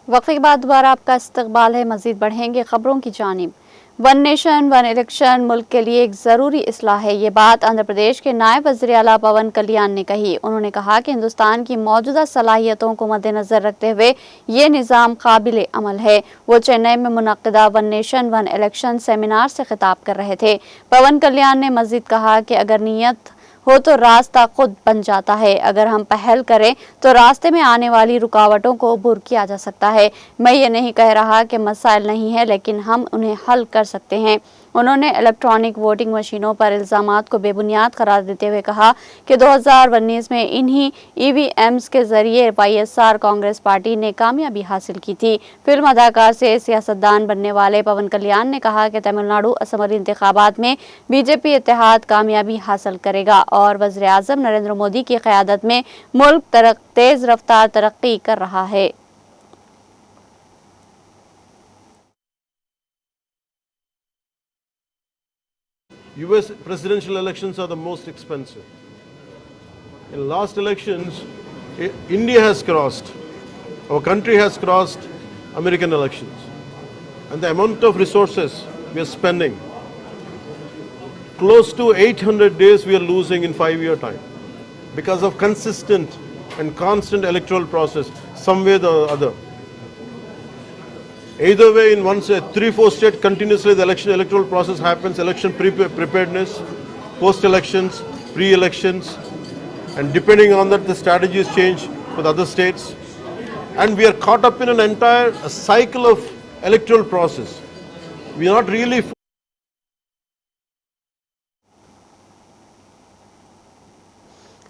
वक्फे के बाद दोबारा आपका इस्तकबाल है। मजीद बढ़ेंगे खबरों की जानिब। वन नेशन वन इलेक्शन मुल्क के लिए एक ज़रूरी इस्लाह है। ये बात आंध्र प्रदेश के नायब वज़ीर आला पवन कल्याण ने कही। उन्होंने कहा कि हिंदुस्तान की मौजूदा सलाहियतों को मद्देनज़र रखते हुए ये निज़ाम काबिल अमल है। वो चेन्नई में मुनक़्क़दा one nation one election seminar से खिताब कर रहे थे। पवन कल्याण ने मज़ीद कहा कि अगर नीयत हो तो रास्ता खुद बन जाता है। अगर हम पहल करें तो रास्ते में आने वाली रुकावटों को अबूर किया जा सकता है। मैं ये नहीं कह रहा कि मसाइल नहीं है, लेकिन हम उन्हें हल कर सकते हैं। उन्होंने इलेक्ट्रॉनिक वोटिंग मशीनों पर इल्ज़ामात को बेबुनियाद करार देते हुए कहा कि 2019 में इन्हीं EVMs के जरिए YSR कांग्रेस पार्टी ने कामयाबी हासिल की थी। फिल्म अदाकार से सियासतदान बनने वाले पवन कल्याण ने कहा कि तमिलनाडु असम्बली इंतखाबात में BJP इत्तेहाद कामयाबी हासिल करेगा और वज़ीर आज़म नरेंद्र मोदी की क़यादत में मुल्क तेज़ रफ्तार तरक्की कर रहा है। US presidential elections are the most expensive. In last elections, India has crossed, our country has crossed American elections. And the amount of resources we are spending, close to 800 days we are losing in 5-year time because of consistent and constant electoral process, some way or other. Either way, in one state, 3-4 states continuously the electoral process happens, election preparedness, post-elections, pre-elections, and depending on that the strategies change for the other states. And we are caught up in an entire cycle of electoral process. We are not really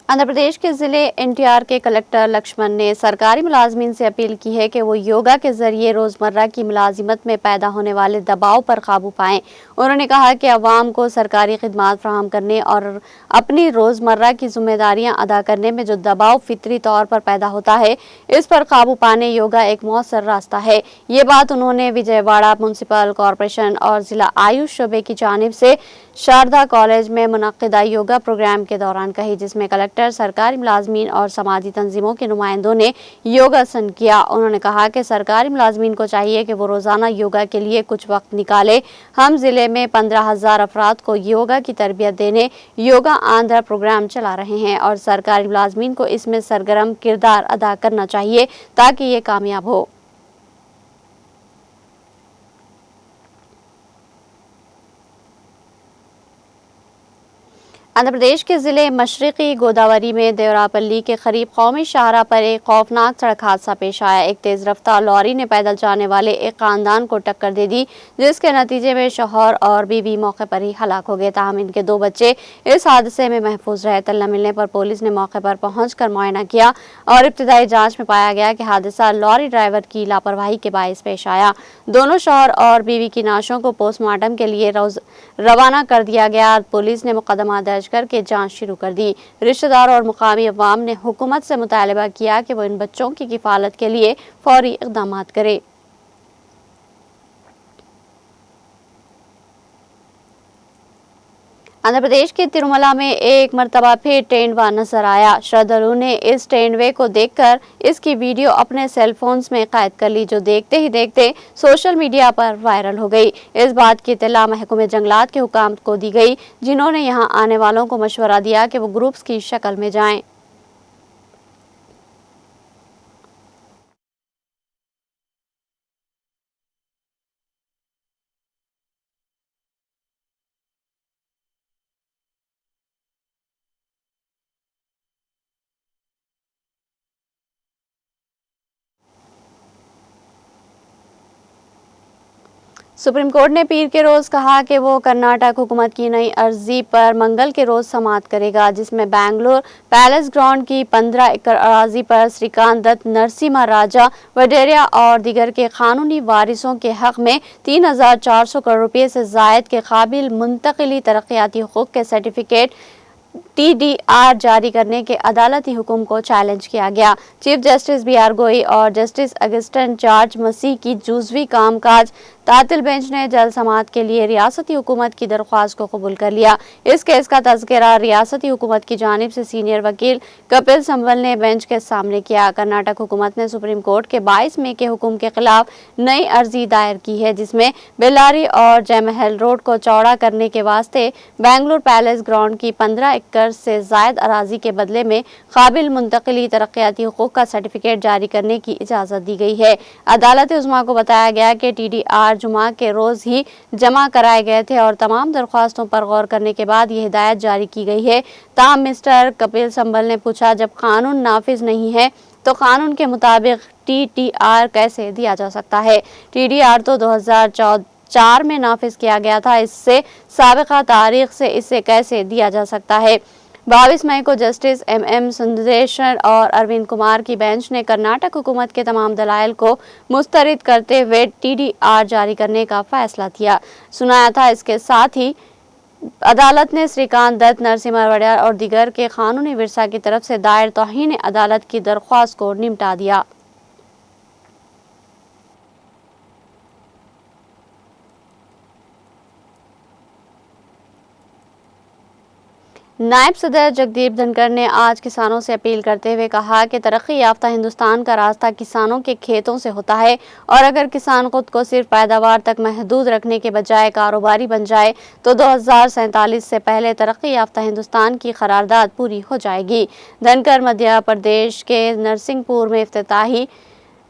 Andhra Pradesh के ज़िले NTR के collector Lakshman ने सरकारी मुलाजमीन से appeal की है कि वो योगा के जरिए रोज़मर्रा की मुलाजिमत में पैदा होने वाले दबाव पर काबू पाएं। उन्होंने कहा कि अवाम को सरकारी खिदमात फराहम करने और अपनी रोज़मर्रा की जिम्मेदारियां अदा करने में जो दबाव फितरी तौर पर पैदा होता है, इस पर काबू पाने योगा एक मौसर रास्ता है। ये बात उन्होंने विजयवाड़ा म्यूनसिपल कॉरपोरेशन और ज़िला आयुष शोबे की जानिब से शारदा कॉलेज में मुनक़्क़िदा योगा प्रोग्राम के दौरान कही, जिसमें कलेक्टर, सरकारी मुलाजमीन और समाजी तंजीमों के नुमाइंदों ने योगासन किया। उन्होंने कहा कि सरकारी मुलाजमीन को चाहिए कि वो रोज़ाना योगा के लिए कुछ वक्त निकाले। हम ज़िले में 15,000 अफराद को योगा की तरबियत देने योगा आंध्र प्रोग्राम चला रहे हैं और सरकारी मुलाजमीन को इसमें सरगर्म किरदार अदा करना चाहिए ताकि ये कामयाब हो। आंध्र प्रदेश के ज़िले मशरक़ी गोदावरी में देवरापल्ली के करीब कौमी शाहरा पर एक खौफनाक सड़क हादसा पेश आया। एक तेज़ रफ्तार लॉरी ने पैदल जाने वाले एक ख़ानदान को टक्कर दे दी, जिसके नतीजे में शौहर और बीवी मौके पर ही हलाक हो गए। ताहम इनके 2 बच्चे इस हादसे में महफूज रहे। तल्ला मिलने पर पुलिस ने मौके पर पहुंचकर मुआयना किया और इब्तदाई जाँच में पाया गया कि हादसा लॉरी ड्राइवर की लापरवाही के बायस पेश आया। दोनों शौहर और बीवी की नाशों को पोस्टमार्टम के लिए रवाना कर दिया गया। पुलिस ने मुकदमा दर्ज करके जांच शुरू कर दी। रिश्तेदार और मुकामी अवाम ने हुकूमत से मुतालबा किया कि वो इन बच्चों की किफालत के लिए फौरी इक़दाम करे। आंध्र प्रदेश के तिरुमला में एक मरतबा फिर टेंडवा नजर आया। श्रद्धालुओं ने इस टेंडवे को देखकर इसकी वीडियो अपने सेलफोन्स में कैद कर ली, जो देखते ही देखते सोशल मीडिया पर वायरल हो गई। इस बात की इत्तला महकमे जंगलात के हुकाम को दी गई, जिन्होंने यहां आने वालों को मशवरा दिया कि वो ग्रुप्स की शक्ल में जाएं। सुप्रीम कोर्ट ने पीर के रोज कहा कि वो कर्नाटक हुकूमत की नई अर्जी पर मंगल के रोज समाअत करेगा, जिसमें बेंगलुरु पैलेस ग्राउंड की 15 एकड़ अराजी पर श्रीकांत दत्त, नरसिम्हा राजा वडेरिया और दीगर के कानूनी वारिसों के हक में 3,400 करोड़ रुपये से जायद के काबिल मुंतकिली तरक्याती हुकूक के सर्टिफिकेट TDR जारी करने के अदालती हुक्म को चैलेंज किया गया। चीफ जस्टिस BR गोई और जस्टिस अगस्टिन जॉर्ज मसीह की जुज़वी कामकाज तातिल बेंच ने जल्द समाअत के लिए रियासती हुकूमत की दरख्वास्त को कबूल कर लिया। इस केस का तज़किरा रियासती हुकूमत की जानिब से सीनियर वकील कपिल संबल ने बेंच के सामने किया। कर्नाटक हुकूमत ने सुप्रीम कोर्ट के 22 मई के हुक्म के खिलाफ नई अर्जी दायर की है, जिसमें बेल्लारी और जयमहल रोड को चौड़ा करने के वास्ते बेंगलुरु पैलेस ग्राउंड की 15 एकड़ से जायद अराजी के बदले में काबिल मुंतकिली तरक्याती हुकूक का सर्टिफिकेट जारी करने की इजाज़त दी गई है। अदालत उज़्मा को बताया गया कि TDR जुमा के रोज ही जमा कराए गए थे और तमाम दरख्वास्तों पर गौर करने के बाद ये हिदायत जारी की गई है। ताहम मिस्टर कपिल संबल ने पूछा, जब कानून नाफिज नहीं है तो कानून के मुताबिक TDR कैसे दिया जा सकता है? TDR तो 2004 में नाफिज किया गया था, इससे साबिका तारीख से इसे कैसे दिया जा सकता है? 22 मई को जस्टिस MM सुंदरेशन और अरविंद कुमार की बेंच ने कर्नाटक हुकूमत के तमाम दलाइल को मुस्तरद करते हुए TDR जारी करने का फैसला सुनाया था। इसके साथ ही अदालत ने श्रीकांत दत्त, नरसिम्हा वड़ियार और दीगर के कानूनी विरसा की तरफ से दायर तौहीन अदालत की दरख्वास्त को निपटा दिया। नायब सदर जगदीप धनखड़ ने आज किसानों से अपील करते हुए कहा कि तरक्की याफ्ता हिंदुस्तान का रास्ता किसानों के खेतों से होता है और अगर किसान खुद को सिर्फ पैदावार तक महदूद रखने के बजाय कारोबारी बन जाए तो 2047 से पहले तरक्की याफ्ता हिंदुस्तान की करारदाद पूरी हो जाएगी। धनखड़ मध्य प्रदेश के नरसिंहपुर में इफ्तिताही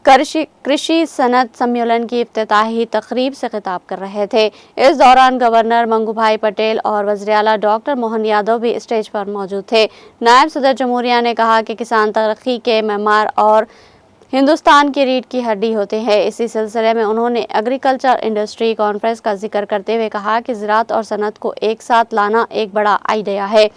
कृषि सनत सम्मेलन की इफ्तिताही तकरीब से खिताब कर रहे थे। इस दौरान गवर्नर मंगूभाई पटेल और वज़ीर आला डॉक्टर मोहन यादव भी स्टेज पर मौजूद थे। नायब सदर जमहूरिया ने कहा कि किसान तरक्की के मेमार और हिंदुस्तान की रीढ़ की हड्डी होते हैं। इसी सिलसिले में उन्होंने एग्रीकल्चर इंडस्ट्री कॉन्फ्रेंस का जिक्र करते हुए कहा कि ज़राअत और सनत को एक साथ लाना एक बड़ा आइडिया है।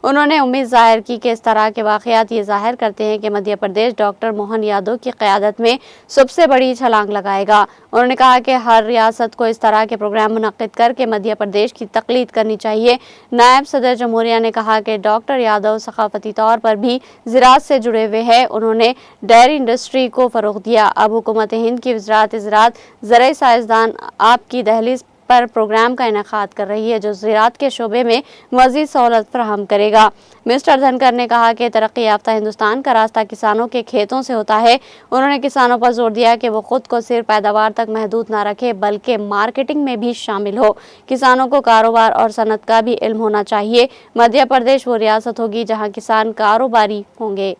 उन्होंने उम्मीद जाहिर की कि इस तरह के वाक़यात ये जाहिर करते हैं कि मध्य प्रदेश डॉक्टर मोहन यादव की क़यादत में सबसे बड़ी छलांग लगाएगा। उन्होंने कहा कि हर रियासत को इस तरह के प्रोग्राम मुनक़्क़िद करके मध्य प्रदेश की तक़लीद करनी चाहिए। नायब सदर जमहूरिया ने कहा कि डॉक्टर यादव सक़ाफ़ती तौर पर भी ज़राअत से जुड़े हुए हैं। उन्होंने डेयरी इंडस्ट्री को फ़रोग़ दिया। अब हुकूमत हिंद की वज़ारत ज़राअत ज़राई साइंसदान आपकी दहलीज़ पर प्रोग्राम का इनेकाद कर रही है, जो ज़राअत के शोबे में मज़ीद सहूलत फराहम करेगा। मिस्टर धनखड़ ने कहा कि तरक्की याफ्ता हिंदुस्तान का रास्ता किसानों के खेतों से होता है। उन्होंने किसानों पर जोर दिया कि वो खुद को सिर्फ पैदावार तक महदूद न रखे बल्कि मार्केटिंग में भी शामिल हो। किसानों को कारोबार और सनत का भी इल्म होना चाहिए। मध्य प्रदेश वो रियासत होगी जहाँ किसान कारोबारी होंगे।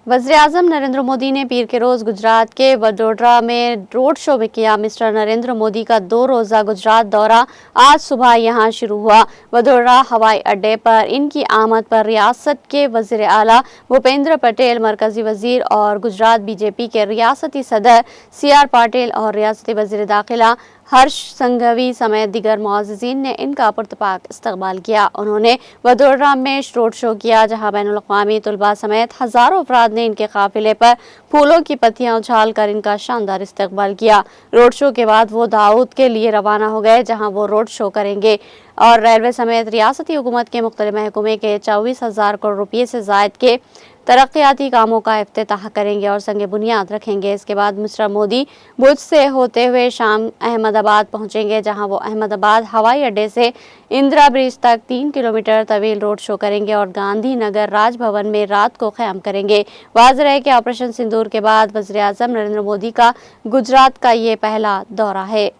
वज़ीर-ए-आज़म नरेंद्र मोदी ने पीर के रोज़ गुजरात के वडोदरा में रोड शो भी किया। मिस्टर नरेंद्र मोदी का 2 रोज़ा गुजरात दौरा आज सुबह यहां शुरू हुआ। वडोदरा हवाई अड्डे पर इनकी आमद पर रियासत के वज़ीर आला भूपेंद्र पटेल, मरकजी वज़ीर और गुजरात BJP के रियासती सदर CR पाटिल और रियासती वज़ीर दाखिला हर्ष संघवी समेत दीगर मुअज़्ज़िज़ीन ने इनका पुरतपाक इस्तकबाल किया। उन्होंने वडोदरा में रोड शो किया, जहां बैनुल-अक़वामी तलबा समेत हज़ारों अफराद ने इनके काफिले पर फूलों की पत्तियां उछाल कर इनका शानदार इस्तकबाल किया। रोड शो के बाद वो दाऊद के लिए रवाना हो गए, जहां वो रोड शो करेंगे और रेलवे समेत रियासती हुकूमत के मुख्तलिफ महकमे के 24,000 करोड़ रुपये से ज़ायद के तरक्याती कामों का इफ्तिताह करेंगे और संग बुनियाद रखेंगे। इसके बाद मिस्टर मोदी भुज से होते हुए शाम अहमदाबाद पहुंचेंगे, जहां वो अहमदाबाद हवाई अड्डे से इंदिरा ब्रिज तक 3 किलोमीटर तवील रोड शो करेंगे और गांधी नगर राजभवन में रात को क़याम करेंगे। वाज़ेह है कि ऑपरेशन सिंदूर के बाद वज़ीर-ए-आज़म नरेंद्र मोदी का गुजरात का ये पहला दौरा है।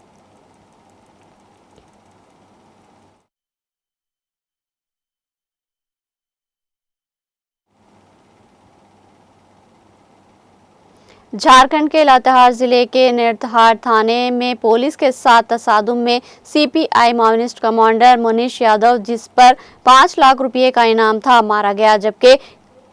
झारखंड के लातेहार जिले के नेरथार थाने में पुलिस के साथ तसादुम में CPI माओवादी कमांडर मुनीश यादव, जिस पर 5 लाख रुपए का इनाम था, मारा गया, जबकि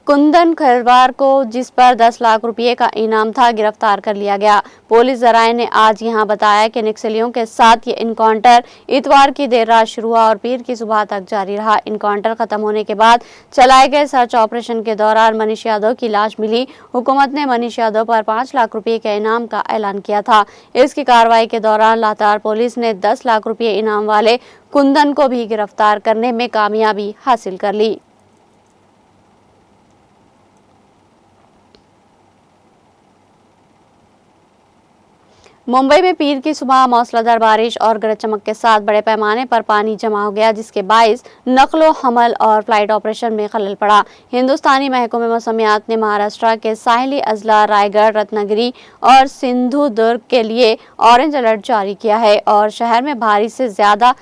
कुंदन खरवार को, जिस पर 10 लाख रुपए का इनाम था, गिरफ्तार कर लिया गया। पुलिस जराये ने आज यहां बताया कि नक्सलियों के साथ ये इनकाउंटर इतवार की देर रात शुरू हुआ और पीर की सुबह तक जारी रहा। इनकाउंटर खत्म होने के बाद चलाए गए सर्च ऑपरेशन के दौरान मनीष यादव की लाश मिली। हुकूमत ने मनीष यादव पर 5 लाख रुपए के इनाम का ऐलान किया था। इसकी कार्रवाई के दौरान लातेहार पुलिस ने 10 लाख रुपए इनाम वाले कुंदन को भी गिरफ्तार करने में कामयाबी हासिल कर ली। मुंबई में पीर की सुबह मौसलाधार बारिश और गरज चमक के साथ बड़े पैमाने पर पानी जमा हो गया, जिसके बाइस नकलो हमल और फ्लाइट ऑपरेशन में खलल पड़ा। हिंदुस्तानी महकमे मौसमियात ने महाराष्ट्र के साहिली अजला, रायगढ़, रत्नागिरी और सिंधुदुर्ग के लिए ऑरेंज अलर्ट जारी किया है और शहर में भारी से ज्यादा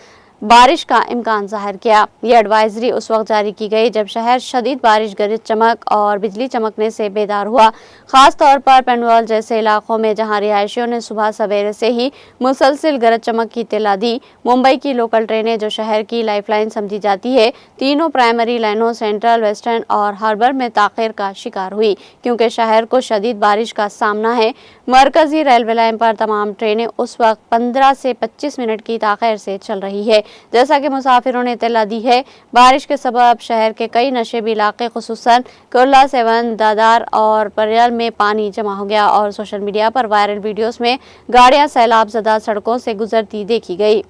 बारिश का इम्कान जाहिर किया। ये एडवाइजरी उस वक्त जारी की गई जब शहर शदीद बारिश, गरज चमक और बिजली चमकने से बेदार हुआ। खास तौर पर पेंडवाल जैसे इलाकों में जहां रिहायशियों ने सुबह सवेरे से ही मुसलसिल गरज चमक की इत्तला दी। मुंबई की लोकल ट्रेनें, जो शहर की लाइफलाइन समझी जाती है, तीनों प्राइमरी लाइनों सेंट्रल, वेस्टर्न और हार्बर में ताखिर का शिकार हुई, क्योंकि शहर को शदीद बारिश का सामना है। मरकजी रेलवे लाइन पर तमाम ट्रेनें उस वक्त 15 से 25 मिनट की ताखिर से चल रही है। जैसा कि मुसाफिरों ने इत्तला दी है, बारिश के सबब शहर के कई नशेबी इलाके, खुसूसन कुर्ला, सेवन, दादर और परियल में पानी जमा हो गया और सोशल मीडिया पर वायरल वीडियोस में गाड़ियां सैलाब ज़दा सड़कों से गुजरती देखी गई।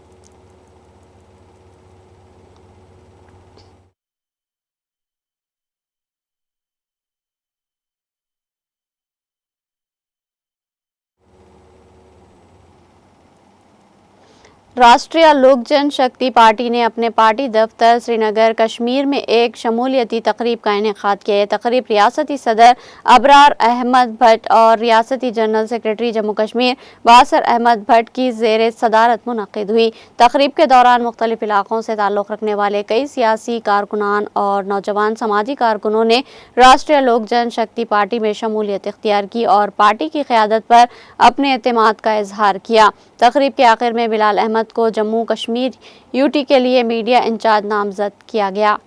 राष्ट्रीय लोक जनशक्ति पार्टी ने अपने पार्टी दफ्तर श्रीनगर, कश्मीर में एक शमूलियती तकरीब का इनेकाद किया। यह तकरीब रियासती सदर अबरार अहमद भट्ट और रियासती जनरल सेक्रेटरी जम्मू कश्मीर बासर अहमद भट्ट की ज़ेर सदारत मुनक़िद हुई। तकरीब के दौरान मुख्तलिफ इलाकों से ताल्लुक़ रखने वाले कई सियासी कारकुनान और नौजवान समाजी कारकुनों ने राष्ट्रीय लोक जनशक्ति पार्टी में शमूलियत इख्तियार की और पार्टी की क़यादत पर अपने एतमाद का इजहार किया। तकरीब के आखिर में बिलाल अहमद को जम्मू कश्मीर यूटी के लिए मीडिया इंचार्ज नामजद किया गया।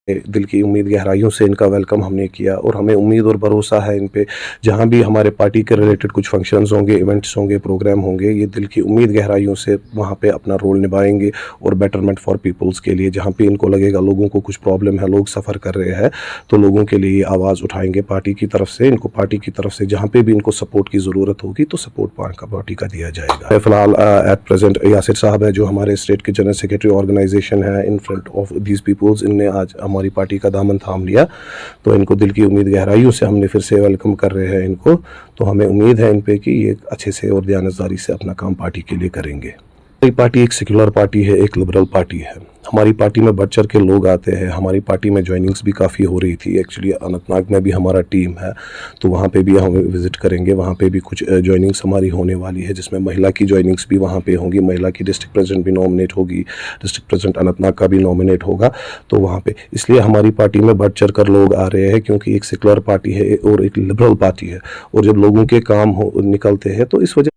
दिल की उम्मीद गहराइयों से इनका वेलकम हमने किया और हमें उम्मीद और भरोसा है इन पे। जहाँ भी हमारे पार्टी के रिलेटेड कुछ फंक्शंस होंगे, इवेंट्स होंगे, प्रोग्राम होंगे, ये दिल की उम्मीद गहराइयों से वहाँ पे अपना रोल निभाएंगे और बेटरमेंट फॉर पीपल्स के लिए। जहाँ पे इनको लगेगा लोगों को कुछ प्रॉब्लम है, लोग सफ़र कर रहे हैं, तो लोगों के लिए आवाज़ उठाएंगे पार्टी की तरफ से। इनको पार्टी की तरफ से जहाँ पे भी इनको सपोर्ट की ज़रूरत होगी तो सपोर्ट पार्टी का दिया जाएगा। फ़िलहाल एट प्रेजेंट यासिर साहब है जो हमारे स्टेट के जनरल सेक्रेटरी ऑर्गेनाइजेशन है, in front of these peoples, इनने आज हमारी पार्टी का दामन थाम लिया। तो इनको दिल की उम्मीद गहराइयों से हमने फिर से वेलकम कर रहे हैं इनको। तो हमें उम्मीद है इन पे कि ये अच्छे से और दयानतदारी से अपना काम पार्टी के लिए करेंगे। हमारी पार्टी एक सेक्युलर पार्टी है, एक लिबरल पार्टी है। हमारी पार्टी में बढ़ चढ़ के लोग आते हैं। हमारी पार्टी में ज्वाइनिंग्स भी काफ़ी हो रही थी। एक्चुअली अनंतनाग में भी हमारा टीम है, तो वहाँ पे भी हम विज़िट करेंगे। वहाँ पे भी कुछ ज्वाइनिंग्स हमारी होने वाली है, जिसमें महिला की ज्वाइनिंग्स भी वहाँ पे होंगी। महिला की डिस्ट्रिक्ट प्रेसिडेंट भी नॉमिनेट होगी, डिस्ट्रिक्ट प्रेसिडेंट अनंतनाग का भी नॉमिनेट होगा। तो वहाँ पे इसलिए हमारी पार्टी में बढ़ चढ़ कर लोग आ रहे हैं, क्योंकि एक सेक्युलर पार्टी है और एक लिबरल पार्टी है, और जब लोगों के काम निकलते हैं तो इस वजह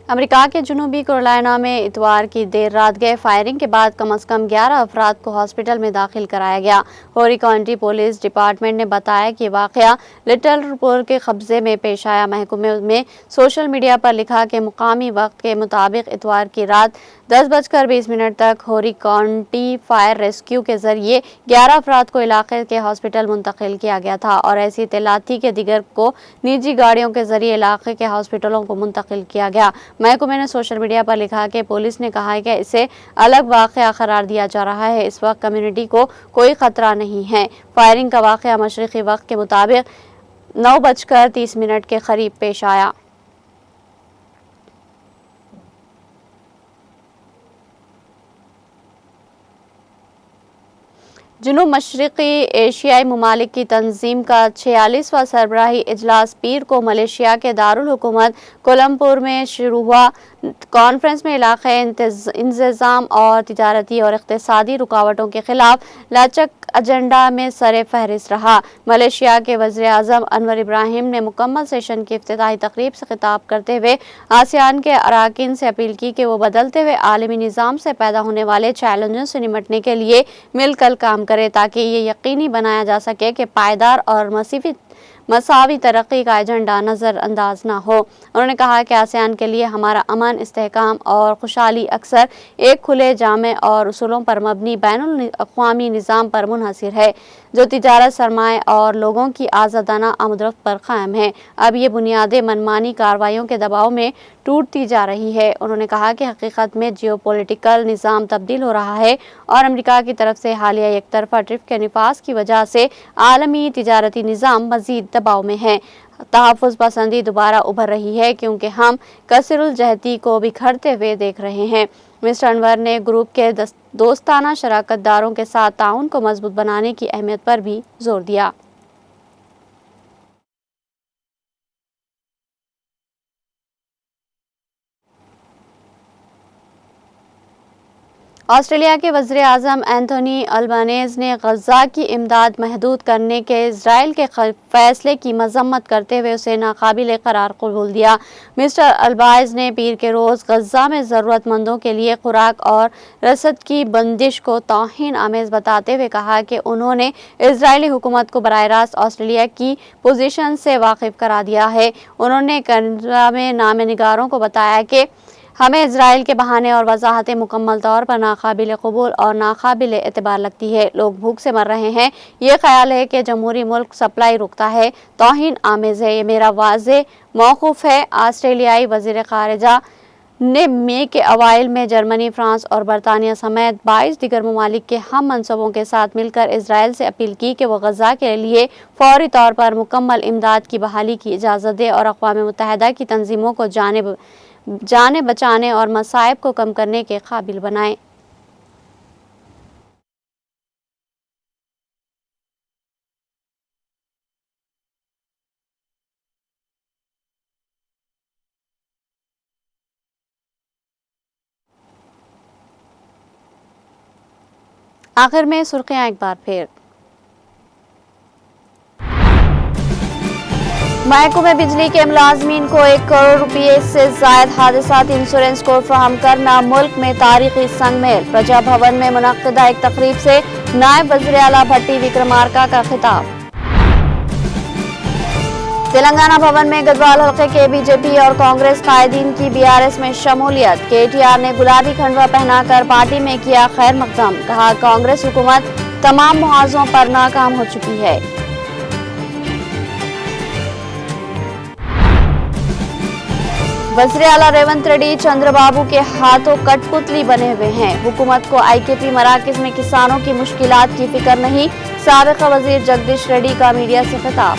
अमेरिका के जुनूबी कैरोलिना में इतवार की देर रात गए फायरिंग के बाद कम से कम 11 अफराद को हॉस्पिटल में दाखिल कराया गया। होरी काउंटी पुलिस डिपार्टमेंट ने बताया कि वाक़या लिटलपुर के कब्जे में पेश आया। महकमे में सोशल मीडिया पर लिखा कि मुकामी वक्त के मुताबिक इतवार की रात 10:20 तक होरी काउंटी फायर रेस्क्यू के जरिए 11 अफराद को इलाके के हॉस्पिटल मुंतकिल किया गया था और ऐसी इत्तलात थी कि दीगर को निजी गाड़ियों के जरिए इलाके के हॉस्पिटलों को मुंतकिल किया गया। महकमे ने सोशल मीडिया पर लिखा कि पुलिस ने कहा है कि इसे अलग वाक़या करार दिया जा रहा है। इस वक्त कम्युनिटी को कोई खतरा नहीं है। फायरिंग का वाक़या मशरिक़ी वक्त के मुताबिक 9:30 के करीब पेश आया। जुनूब मशरिक़ी एशियाई ममालिक की तंजीम का 46वां सरबराही इजलास पीर को मलेशिया के दारुल हुकूमत कोलमपुर में शुरू हुआ। कॉन्फ्रेंस में इलाक़ाई इंतज़ाम और तिजारती और इक़्तिसादी रुकावटों के खिलाफ लचक एजेंडा में सरे फहरिस्त रहा। मलेशिया के वज़ीर-ए-आज़म अनवर इब्राहिम ने मुकम्मल सेशन की इफ्तिताही तकरीब से खिताब करते हुए आसियान के अराकीन से अपील की कि वो बदलते हुए आलमी निज़ाम से पैदा होने वाले चैलेंजों से निपटने के लिए मिलकर काम करे, ताकि ये यकीनी बनाया जा सके कि पायदार और मसावी तरक्की का एजेंडा नज़रअंदाज ना हो। उन्होंने कहा कि आसियान के लिए हमारा अमन, इस्तेहकाम और खुशहाली अक्सर एक खुले, जामे और उसूलों पर मबनी बैनुल अक़वामी निज़ाम पर मुनहसर है, जो तिजारत, सरमाए और लोगों की आज़ादाना आमदरफ्त पर कायम है। अब ये बुनियादें मनमानी कार्रवाइयों के दबाव में टूटती जा रही है। उन्होंने कहा कि हकीकत में जियोपॉलिटिकल निज़ाम तब्दील हो रहा है और अमेरिका की तरफ से हालिया एक तरफा ट्रिप के निफाज की वजह से आलमी तिजारती निज़ाम मज़ीद दबाव में है। तहफ़्फ़ुज़ पसंदी दोबारा उभर रही है, क्योंकि हम कसरुल जहती को बिखरते हुए देख रहे हैं। मिस्टर अनवर ने ग्रुप के दोस्ताना शराकतदारों के साथ ताउन को मजबूत बनाने की अहमियत पर भी जोर दिया। ऑस्ट्रेलिया के वज़ीर-ए-आज़म एंथोनी अल्बानीज़ ने गज़ा की इमदाद महदूद करने के इजराइल के फैसले की मजम्मत करते हुए उसे नाकाबिल करार कबूल दिया। मिस्टर अल्बानीज़ ने पीर के रोज़ गज़ा में ज़रूरतमंदों के लिए खुराक और रसद की बंदिश को तौहीन आमेज़ बताते हुए कहा कि उन्होंने इजरायली हुकूमत को बराह रास्त ऑस्ट्रेलिया की पोजीशन से वाकिफ करा दिया है। उन्होंने कैनबरा में नामनिगारों को बताया कि हमें इजराइल के बहाने और वजाहतें मुकम्मल तौर पर नाकाबिल कबूल और नाकाबिल एतबार लगती है। लोग भूख से मर रहे हैं। ये ख्याल है कि जमहूरी मुल्क सप्लाई रुकता है, तौहीन आमेज़ है। ये मेरा वाज़े मौक़ूफ़ है। ऑस्ट्रेलियाई वज़ीर ख़ारिजा ने मई के अवाइल में जर्मनी, फ्रांस और बरतानिया समेत 22 दीगर ममालिक के हम मनसूबों के साथ मिलकर इजराइल से अपील की कि वह गज़ा के लिए फौरी तौर पर मुकम्मल इमदाद की बहाली की इजाज़त दे और अक़वाम मुत्तहिदा की तंजीमों को जाने बचाने और मसाइब को कम करने के काबिल बनाए। आखिर में सुर्खियां एक बार फिर। महकमे बिजली के मुलाजमीन को 1 करोड़ रुपये से जायद हादसात इंश्योरेंस कोड फराहम करना मुल्क में तारीखी संगमेल। प्रजा भवन में मुनक्किदा एक तकरीब से नायब वज़ीर आला भट्टी विक्रमार्का का खिताब। तेलंगाना भवन में गढ़वाल हल्के के बीजेपी और कांग्रेस कायदीन की बीआरएस में शमूलियत। केटीआर ने गुलाबी खंडवा पहनाकर पार्टी में किया खैर मकदम। कहा, कांग्रेस हुकूमत तमाम मुआवजों पर नाकाम हो चुकी है। वज़ीर आला रेवंत रेड्डी चंद्रबाबू के हाथों कठपुतली बने हुए हैं। हुकूमत को आईकेपी मराकज में किसानों की मुश्किलात की फिक्र नहीं। साबिक़ा वज़ीर जगदीश रेड्डी का मीडिया से खिताब।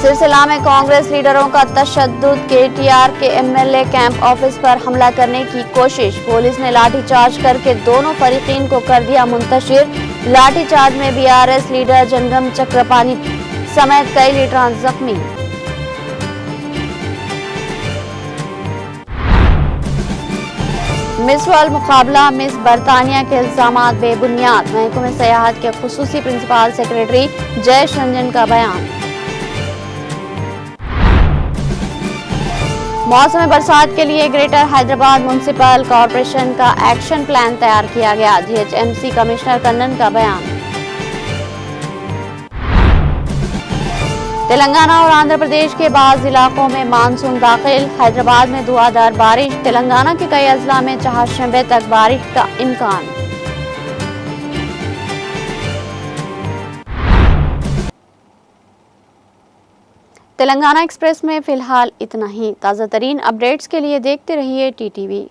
सिलसिला में कांग्रेस लीडरों का तशद्दुद। केटीआर के एमएलए कैंप ऑफिस पर हमला करने की कोशिश। पुलिस ने लाठीचार्ज करके दोनों फरीकीन को कर दिया मुंतशिर। लाठीचार्ज में बीआरएस लीडर जंगम चक्रपाणी समेत कई लीडरान जख्मी। मिस वर्ल्ड मुकाबला मिस बरतानिया के इल्जामात बेबुनियाद। महकमे सयाहत के खुसूसी प्रिंसिपल सेक्रेटरी जयेश रंजन का बयान। मौसम बरसात के लिए ग्रेटर हैदराबाद म्युनिसिपल कॉरपोरेशन का एक्शन प्लान तैयार किया गया। जीएचएमसी कमिश्नर कन्नन का बयान। तेलंगाना और आंध्र प्रदेश के बाज़ इलाकों में मानसून दाखिल। हैदराबाद में धुआंधार बारिश। तेलंगाना के कई अजला में चहारशंबे तक बारिश का इम्कान। तेलंगाना एक्सप्रेस में फिलहाल इतना ही। ताज़ा तरीन अपडेट्स के लिए देखते रहिए टीटीवी।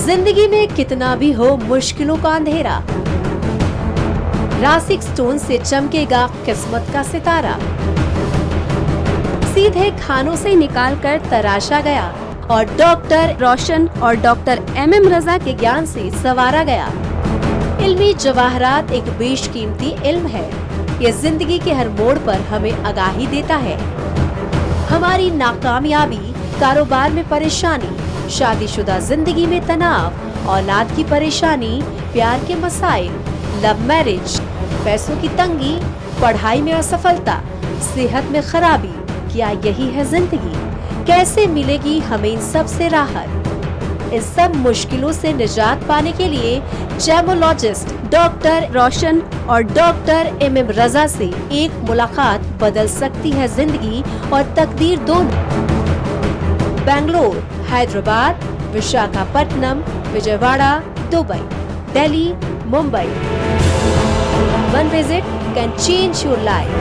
जिंदगी में कितना भी हो मुश्किलों का अंधेरा, रासिक स्टोन से चमकेगा किस्मत का सितारा। सीधे खानों से निकालकर तराशा गया और डॉक्टर रोशन और डॉक्टर MM रजा के ज्ञान से संवारा गया। इल्मी जवाहरात एक बेशकीमती इल्म है। ये जिंदगी के हर मोड़ पर हमें आगाही देता है। हमारी नाकामयाबी, कारोबार में परेशानी, शादीशुदा जिंदगी में तनाव, औलाद की परेशानी, प्यार के मसाइल, लव मैरिज, पैसों की तंगी, पढ़ाई में असफलता, सेहत में खराबी, क्या यही है जिंदगी? कैसे मिलेगी हमें इन सब से राहत? इन सब मुश्किलों से निजात पाने के लिए जेमोलॉजिस्ट डॉक्टर रोशन और डॉक्टर MM रजा से एक मुलाकात बदल सकती है जिंदगी और तकदीर दोनों। Bangalore, Hyderabad, Visakhapatnam, Vijayawada, Dubai, Delhi, Mumbai. One visit can change your life.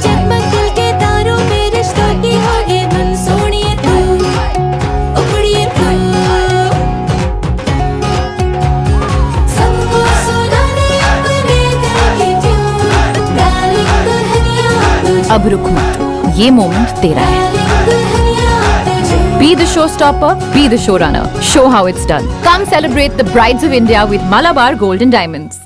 जगमग दिल के तारों में रिश्तों की होगे धुन, सोनिए तू, उखड़िए तू, सबको सुनाने अपने दिल की ट्यून, डार्लिंग दुल्हनिया तुझे, अब रुक मत, ये मोमेंट तेरा है। डार्लिंग दुल्हनिया तुझे। Be the showstopper, be the showrunner. Show how it's done. Come celebrate the brides of India with Malabar Gold and Diamonds.